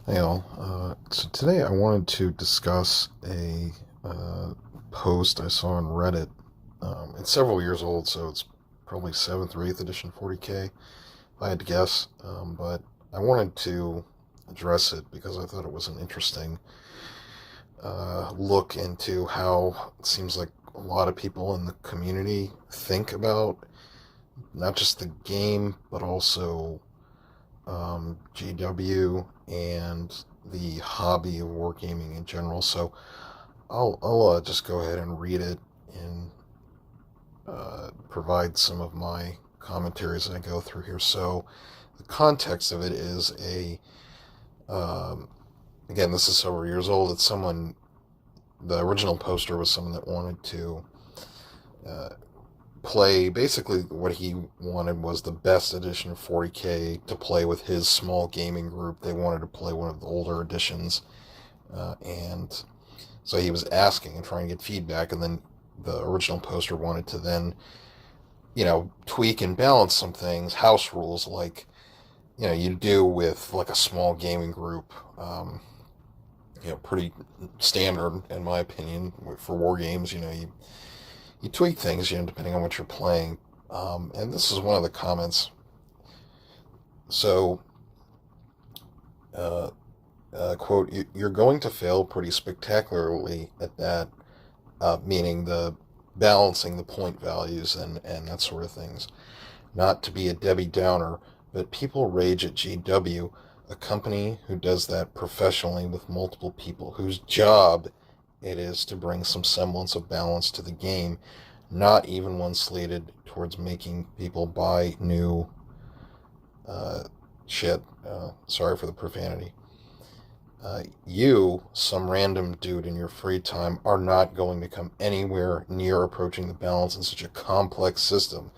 Hey all. So today I wanted to discuss a post I saw on Reddit. It's several years old, so it's probably 7th or 8th edition 40k, if I had to guess. But I wanted to address it because I thought it was an interesting look into how it seems like a lot of people in the community think about not just the game, but also GW and the hobby of wargaming in general. So I'll just go ahead and read it and provide some of my commentaries as I go through here. So the context of it is um, again, this is several years old. It's someone, the original poster was someone that wanted to uh, play, basically what he wanted was the best edition of 40k to play with his small gaming group. They wanted to play one of the older editions, and so he was asking and trying to get feedback, and then the original poster wanted to then, tweak and balance some things, house rules, like, you do with like a small gaming group. Pretty standard in my opinion for war games. You tweak things, depending on what you're playing. And this is one of the comments. So, uh, quote, you're going to fail pretty spectacularly at that, meaning the balancing the point values and that sort of things. Not to be a Debbie Downer, but people rage at GW, a company who does that professionally with multiple people, whose job it is to bring some semblance of balance to the game, not even one slated towards making people buy new uh, shit. Sorry for the profanity. You, some random dude in your free time, are not going to come anywhere near approaching the balance in such a complex system.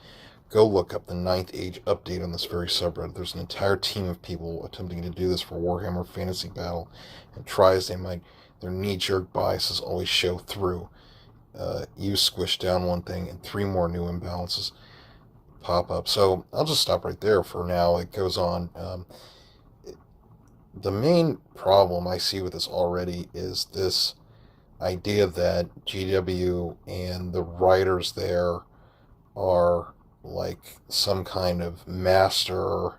Go look up the Ninth Age update on this very subreddit. There's an entire team of people attempting to do this for Warhammer Fantasy Battle, and try as they might, their knee-jerk biases always show through. You squish down one thing, and three more new imbalances pop up. So I'll just stop right there for now. It goes on. The main problem I see with this already is this idea that GW and the writers there are like some kind of master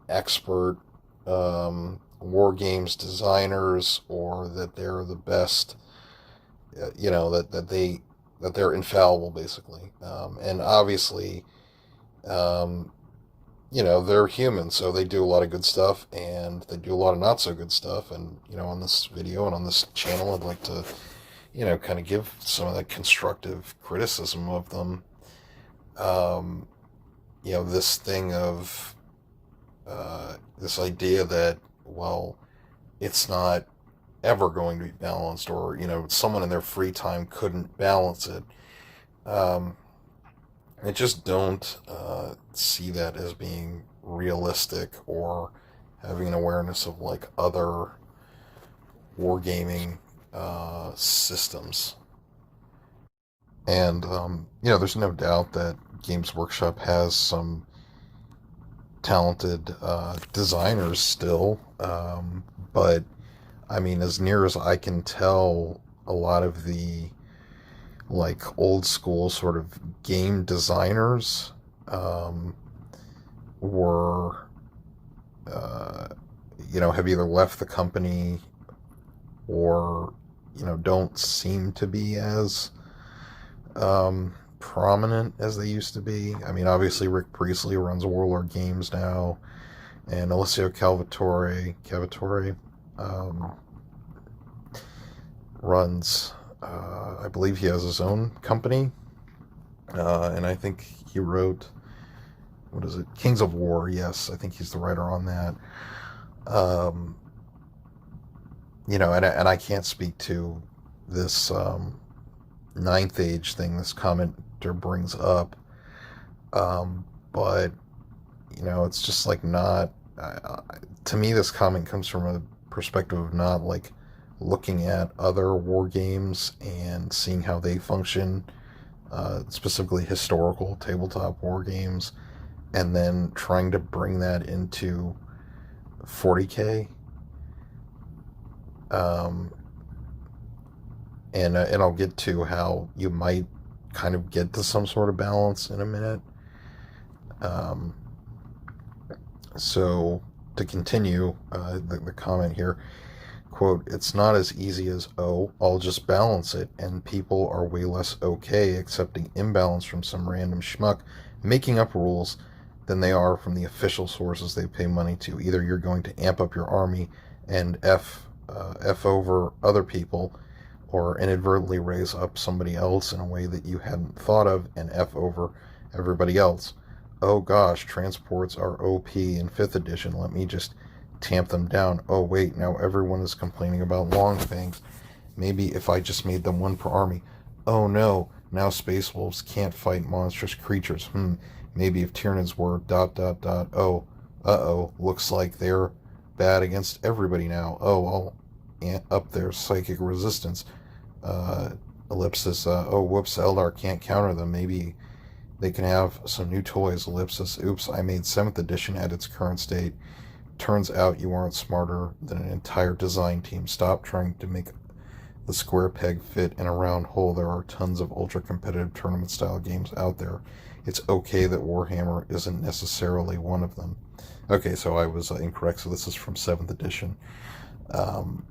expert war games designers, or that they're the best, that they're infallible basically. And obviously, um, they're human, so they do a lot of good stuff and they do a lot of not so good stuff. And, on this video and on this channel, I'd like to, kind of give some of that constructive criticism of them. Um, this thing of, this idea that, well, it's not ever going to be balanced, or, someone in their free time couldn't balance it. Um, I just don't see that as being realistic, or having an awareness of like other wargaming systems. And there's no doubt that Games Workshop has some talented designers still, but I mean, as near as I can tell, a lot of the like old school sort of game designers um, were, uh, have either left the company, or, don't seem to be as prominent as they used to be. I mean, obviously, Rick Priestley runs Warlord Games now, and Alessio Calvatore um, runs, I believe he has his own company, and I think he wrote, what is it, Kings of War. Yes, I think he's the writer on that. Um, and I can't speak to this Ninth Age thing this commenter brings up, but it's just like not. To me, this comment comes from a perspective of not like looking at other war games and seeing how they function, specifically historical tabletop war games, and then trying to bring that into 40k. Um, and I'll get to how you might kind of get to some sort of balance in a minute. Um, so to continue the comment here, quote, it's not as easy as, oh, I'll just balance it, and people are way less okay accepting imbalance from some random schmuck making up rules than they are from the official sources they pay money to. Either you're going to amp up your army and F over other people, or inadvertently raise up somebody else in a way that you hadn't thought of and F over everybody else. Oh gosh, transports are OP in 5th edition. Let me just tamp them down. Oh wait, now everyone is complaining about long fangs. Maybe if I just made them one per army. Oh no, now space wolves can't fight monstrous creatures. Maybe if Tyranids were ... Oh, uh-oh, looks like they're bad against everybody now. Oh, I'll up their psychic resistance. Uh, Ellipsis, oh whoops, Eldar can't counter them. Maybe they can have some new toys. Ellipsis, oops, I made 7th edition at its current state. Turns out you aren't smarter than an entire design team. Stop trying to make the square peg fit in a round hole. There are tons of ultra competitive tournament style games out there. It's okay that Warhammer isn't necessarily one of them. Okay, so I was incorrect. So this is from 7th edition. Um,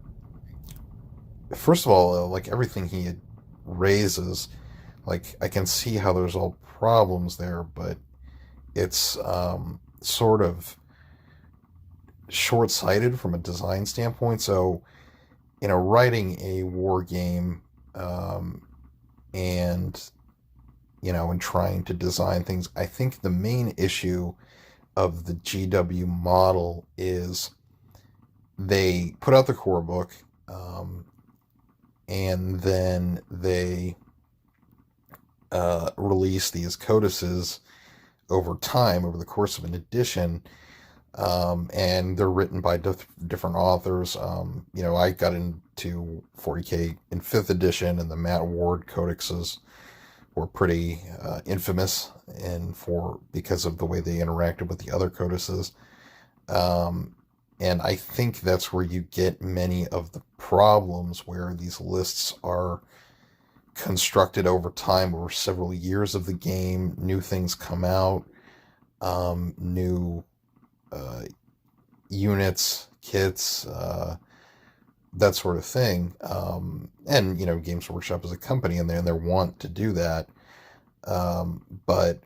First of all, like everything he raises, like I can see how there's all problems there, but it's sort of short-sighted from a design standpoint. So, writing a war game, and and trying to design things, I think the main issue of the GW model is they put out the core book, and then they release these codices over time, over the course of an edition, and they're written by different authors. I got into 40k in 5th edition, and the Matt Ward codexes were pretty infamous, and because of the way they interacted with the other codices. And I think that's where you get many of the problems, where these lists are constructed over time, over several years of the game. New things come out, new units, kits, that sort of thing. And Games Workshop is a company, and they're want to do that. But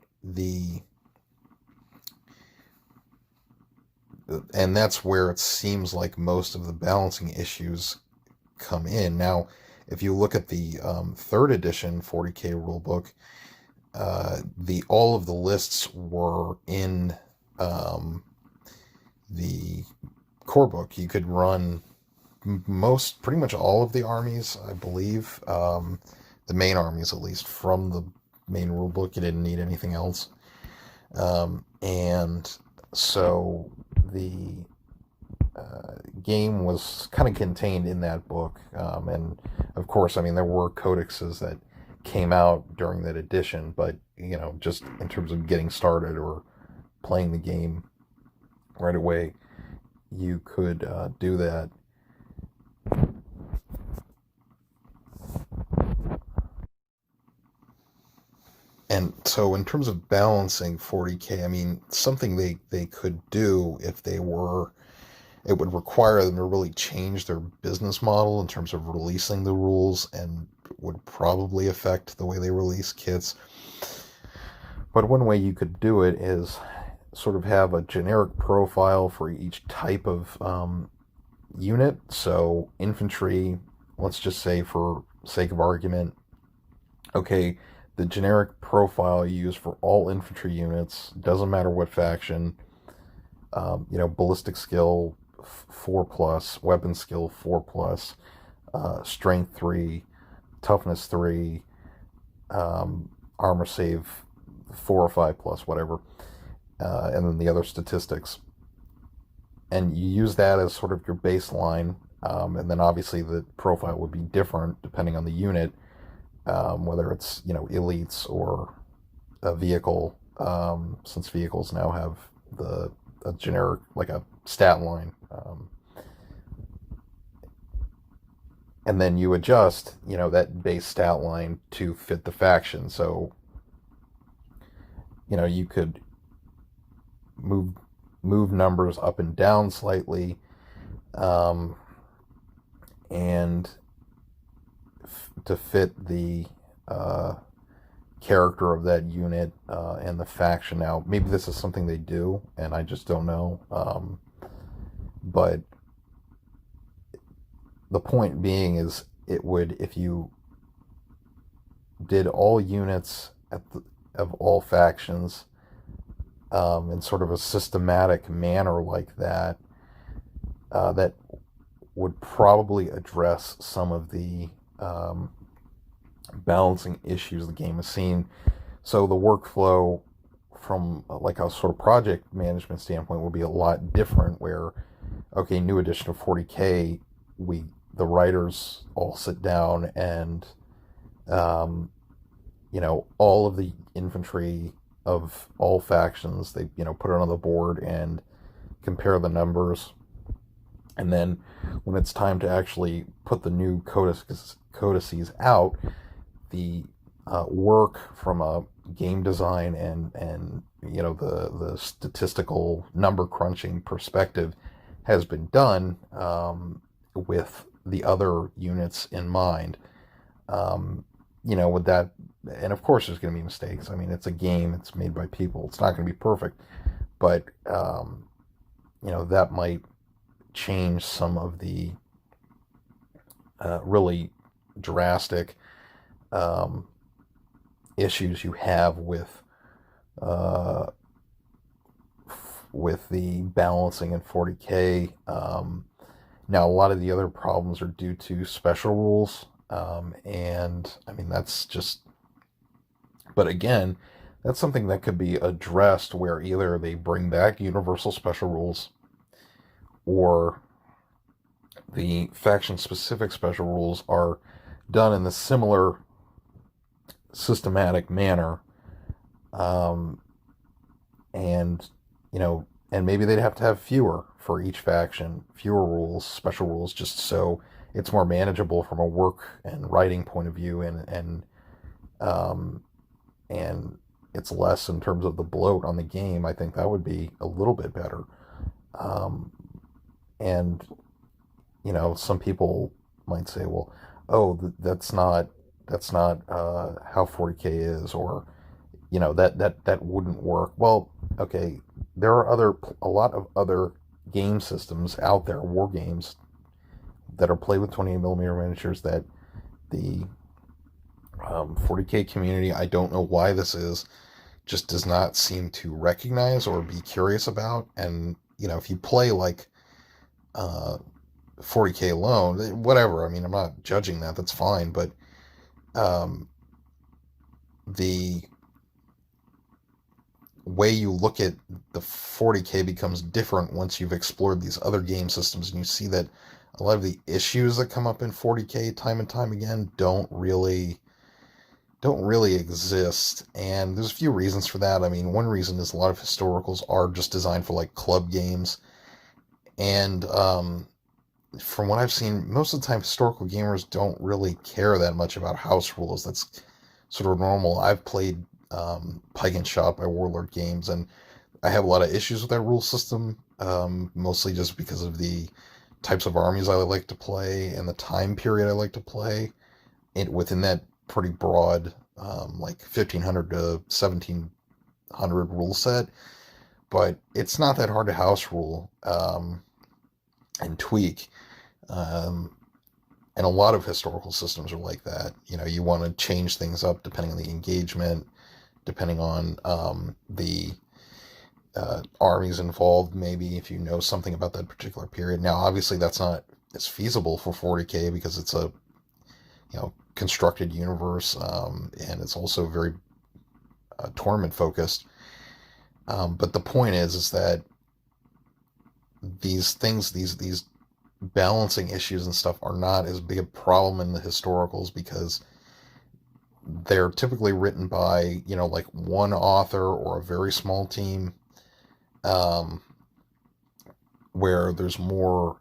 and that's where it seems like most of the balancing issues come in. Now, if you look at the 3rd edition 40k rulebook, all of the lists were in the core book. You could run pretty much all of the armies, I believe, the main armies at least, from the main rulebook. You didn't need anything else, and so the game was kind of contained in that book, and of course, there were codexes that came out during that edition, but just in terms of getting started or playing the game right away, you could do that. And so in terms of balancing 40k, something they could do, if they were, it would require them to really change their business model in terms of releasing the rules, and would probably affect the way they release kits. But one way you could do it is sort of have a generic profile for each type of unit. So infantry, let's just say for sake of argument, okay, the generic profile you use for all infantry units, doesn't matter what faction, ballistic skill 4+, weapon skill 4+, strength 3, toughness 3, armor save 4 or 5+, whatever, and then the other statistics. And you use that as sort of your baseline, and then obviously the profile would be different depending on the unit, whether it's elites or a vehicle, since vehicles now have a generic, like a stat line. and then you adjust, that base stat line to fit the faction. So, you could move move numbers up and down slightly, um, and to fit the character of that unit and the faction. Now, maybe this is something they do, and I just don't know. But the point being is, it would, if you did all units of all factions in sort of a systematic manner like that, that would probably address some of the balancing issues the game has seen. So the workflow from like a sort of project management standpoint would be a lot different, where, okay, new edition of 40k, the writers all sit down and all of the infantry of all factions, they put it on the board and compare the numbers, and then when it's time to actually put the new codices out, the work from a game design and the statistical number crunching perspective has been done with the other units in mind. With that, and of course there's going to be mistakes. I mean, it's a game, it's made by people, it's not going to be perfect, but that might change some of the really drastic issues you have with the balancing in 40k. Now, a lot of the other problems are due to special rules, and I mean, that's just, but again, that's something that could be addressed, where either they bring back universal special rules, or the faction specific special rules are done in the similar systematic manner, and and maybe they'd have to have fewer for each faction, fewer rules, special rules, just so it's more manageable from a work and writing point of view, and it's less in terms of the bloat on the game. I think that would be a little bit better. And some people might say, well, oh, that's not how 40k is, or that wouldn't work. Well, okay, there are a lot of other game systems out there, war games, that are played with 28mm miniatures, that the 40k community, I don't know why this is, just does not seem to recognize or be curious about. And if you play like 40k alone, whatever, I mean, I'm not judging that, that's fine, but the way you look at the 40k becomes different once you've explored these other game systems, and you see that a lot of the issues that come up in 40k time and time again don't really exist. And there's a few reasons for that. I mean, one reason is a lot of historicals are just designed for like club games, and from what I've seen, most of the time historical gamers don't really care that much about house rules. That's sort of normal. I've played Pike and Shot by Warlord Games, and I have a lot of issues with that rule system, mostly just because of the types of armies I like to play and the time period I like to play within that pretty broad, like 1500 to 1700 rule set. But it's not that hard to house rule and tweak. And a lot of historical systems are like that. You want to change things up depending on the engagement, depending on the armies involved, maybe, if you know something about that particular period. Now, obviously, that's not as feasible for 40k because it's a constructed universe, and it's also very tournament focused. But the point is that these things, these balancing issues and stuff, are not as big a problem in the historicals, because they're typically written by like one author or a very small team, where there's more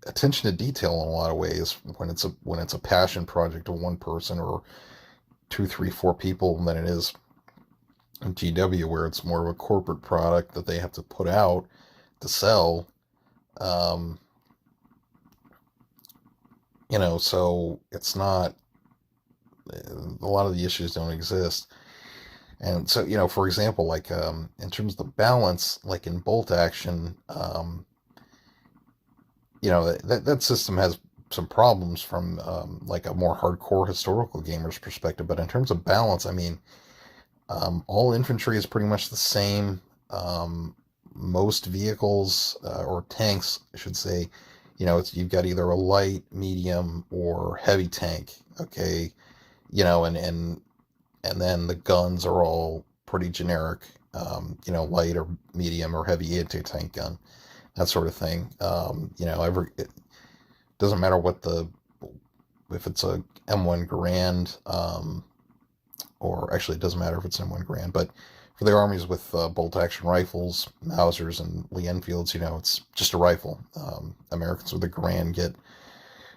attention to detail in a lot of ways when it's a passion project of one person or two, three, four people than it is in GW, where it's more of a corporate product that they have to put out to sell. Um, so it's not, a lot of the issues don't exist. And so, for example, like in terms of the balance, like in bolt action, that system has some problems from like a more hardcore historical gamer's perspective. But in terms of balance, I mean, all infantry is pretty much the same. Most vehicles or tanks, I should say, you've got either a light, medium, or heavy tank. Okay, and then the guns are all pretty generic. Light or medium or heavy anti-tank gun, that sort of thing. It doesn't matter if it's a M1 Garand, or actually it doesn't matter if it's an M1 Garand, but for the armies with bolt action rifles, Mausers, and Lee Enfields, it's just a rifle. Americans with the Garand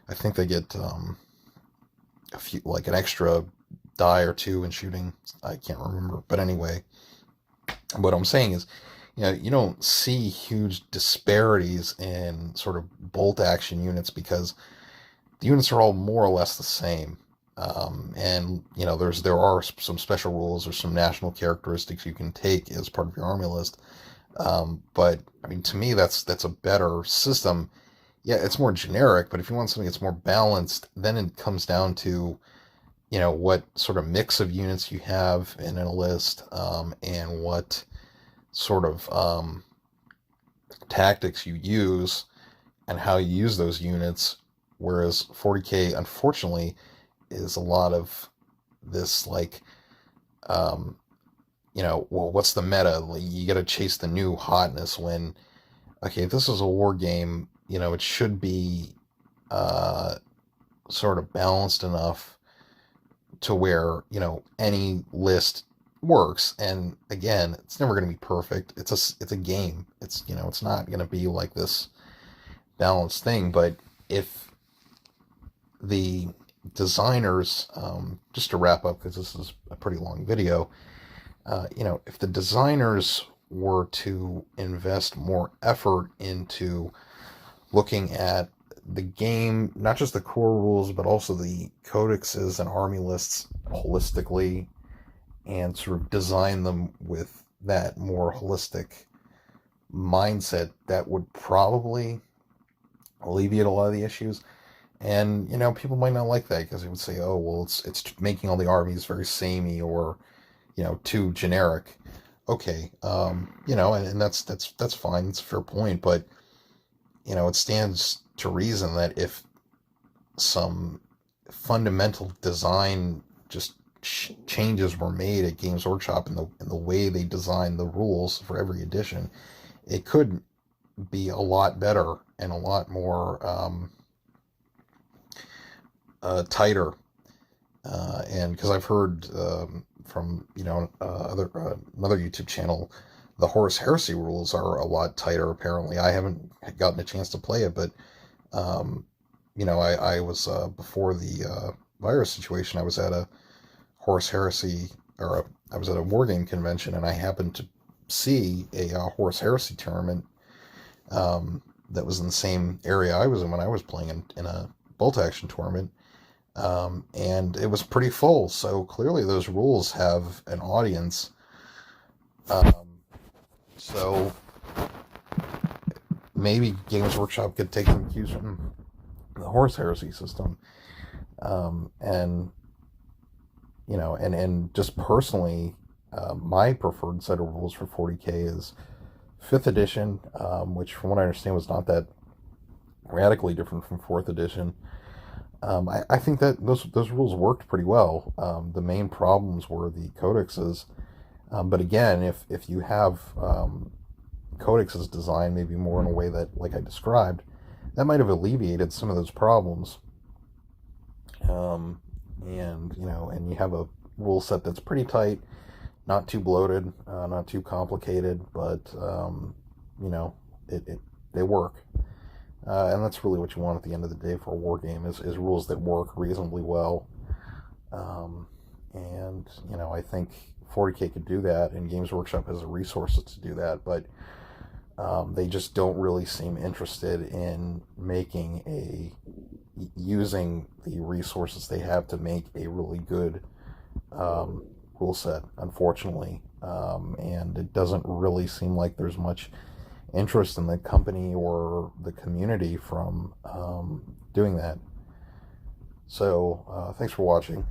I think they get a few, like an extra die or two in shooting. I can't remember, but anyway, what I'm saying is, you don't see huge disparities in sort of bolt action units because the units are all more or less the same. And there are some special rules or some national characteristics you can take as part of your army list. But I mean, to me, that's a better system. Yeah, it's more generic, but if you want something that's more balanced, then it comes down to what sort of mix of units you have in a list, and what sort of tactics you use and how you use those units. Whereas 40k, unfortunately, is a lot of this, like, well, what's the meta? You got to chase the new hotness when, okay, if this is a war game, it should be sort of balanced enough to where, any list works. And again, it's never going to be perfect. It's a game. It's not going to be like this balanced thing. But if the designers, just to wrap up, because this is a pretty long video, if the designers were to invest more effort into looking at the game, not just the core rules, but also the codexes and army lists holistically, and sort of design them with that more holistic mindset, that would probably alleviate a lot of the issues. And people might not like that because they would say, "Oh, well, it's making all the armies very samey or too generic." Okay, and that's fine. It's a fair point, but it stands to reason that if some fundamental design just changes were made at Games Workshop in the way they design the rules for every edition, it could be a lot better and a lot more tighter. And because I've heard from another YouTube channel, the Horus Heresy rules are a lot tighter. Apparently, I haven't gotten a chance to play it, but I was before the virus situation, I was at a Horus Heresy, I was at a Wargame convention, and I happened to see a Horus Heresy tournament that was in the same area I was in when I was playing in a bolt action tournament. And it was pretty full, so clearly those rules have an audience. So maybe Games Workshop could take some cues from the Horus Heresy system. And just personally, my preferred set of rules for 40k is 5th edition, which from what I understand was not that radically different from 4th edition. I think that those rules worked pretty well. The main problems were the codexes. But again, if you have codexes designed maybe more in a way that, like I described, that might have alleviated some of those problems. And you have a rule set that's pretty tight, not too bloated, not too complicated, but they work. And that's really what you want at the end of the day for a war game is rules that work reasonably well. Um, and, I think 40k could do that, and Games Workshop has the resources to do that, but they just don't really seem interested in using the resources they have to make a really good rule set, unfortunately. And it doesn't really seem like there's much interest in the company or the community from doing that. So, thanks for watching.